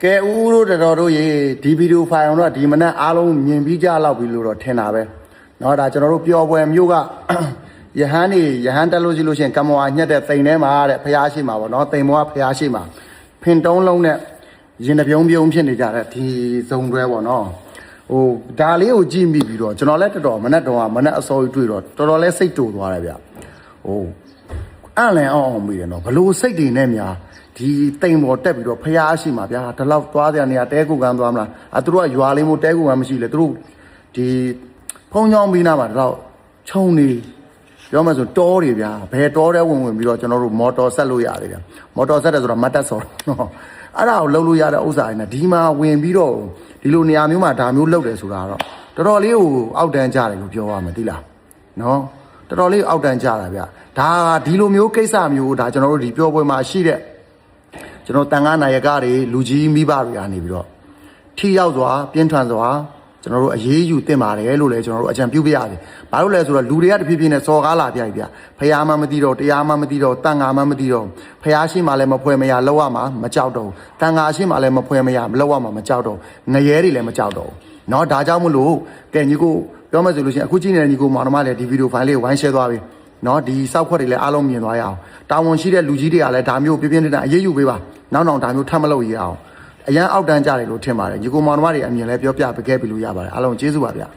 ကဲဦးတို့တော်တို့ရေဒီဗီဒီယိုဖိုင်အောင်တော့ဒီမနက်အားလုံးမြင်ပြီးကြလောက်ပြီလို့တော့ထင်တာပဲเนาะဒါကျွန်တော်တို့ပျော်ပွဲမျိုးကယဟန်တက်လို့ရှိလို့ရှိရင်ကမ္မဝါညက်တဲ့တိမ်ထဲမှာတဲ့ဖျားရှိမှာပေါ့เนาะတိမ်မောကဖျားရှိမှာဖင်တုံးလုံးနဲ့ရင်တပြုံးဖြစ်နေကြတဲ့ဒီဇုံတွဲပေါ့เนาะဟိုဒါလေးကိုကြည့်မိပြီးတော့ကျွန်တော်လည်းတော်မနက်တော့မနက်အစောကြီးတွေ့တော့တော်တော်လေးစိတ်တူသွားတယ်ဗျဟိုအလန်အောင်မိတယ်เนาะဘလို့စိတ်တွေနဲ့များဒီတိမ်ပေါ်တက်ပြီးတော့ဖျားရှိမှာဗျာဒီလောက်သွားကြနေရတဲကူကန်းသွားမလားသူတို့ကရွာလေးမို့တဲကူကန်းမရှိလေသူတို့ဒီဖုံးချောင်းပြီးနာမှာတော့ခြုံနေပြောမှဆိုတောတွေဗျာဘယ်တောတဲဝင်ပြီးတော့ကျွန်တော်တို့မော်တော်ဆက်လို့ရတယ်ဗျာမော်တော်ဆက်တယ်ဆိုတော့မတ်တက်ဆော်နော်အဲ့ဒါကိုလှုပ်လို့ရတဲ့ဥစ္စာတွေနဲ့ဒီမှာဝင်ပြီးတော့ဒီလိုနေရာမျိုးမှာဒါမျိုးလှုပ်တယ်ဆိုတာတော့တော်တော်လေးကိုအောက်တန်းကြတယ်လို့ပြောရမှာတိလားနော်တော်တော်လေးအောက်တန်းကြတာဗျာဒါဒီလိုမျိုးကိစ္စမျိုးဒါကျွန်တော်တို့ဒီပြောပွဲမှာရှိတဲ့ကျွန်တော်တန်ခါနာယကတွေလူကြီးမိဘတွေကနေပြီးတော့ထိရောက်စွာပြင်းထန်စွာကျွန်တော်တို့အရေးယူတင်ပါတယ်လို့လည်းကျွန်တော်တို့အကြံပြုပြရတယ်။ဘာလို့လဲဆိုတော့လူတွေကတဖြည်းဖြည်းနဲ့စော်ကားလာပြိုက်ဗျ။ဖះမှမသိတော့တရားမှမသိတော့တန်ခါမှမသိတော့ဖះရှိမှလည်းမဖွဲမရလောက်ရမှာမကြောက်တော့တန်ခါရှိမှလည်းမဖွဲမရလောက်ရမှာမကြောက်တော့ငရဲတွေလည်းမကြောက်တော့เนาะဒါကြောင့်မလို့ကဲညီကိုပြောမှဆိုလို့ရှိရင်အခုကြည့်နေတဲ့ညီကိုမောင်နှမလည်းဒီဗီဒီယိုဖိုင်လေးကိုဝိုင်း share သွားပြီเนาะဒီစောက်ခွက်တွေလည်းအားလုံးမြင်သွားရအောင်တာဝန်ရှိတဲ့လူကြီးတွေကလည်းဒါမျိုးပြင်းပြင်းထန်ထန်အရေးယူပေးပါနောက်ဒါမျိုးထပ်မလုပ်ရအောင်အရန်အောက်တန်းကြတယ်လို့ထင်ပါတယ်ညီကိုမောင်နှမတွေအမြင်လည်းပြောပြပေးခဲ့ပြီလို့ရပါတယ်အားလုံးကျေးဇူးပါဗျာ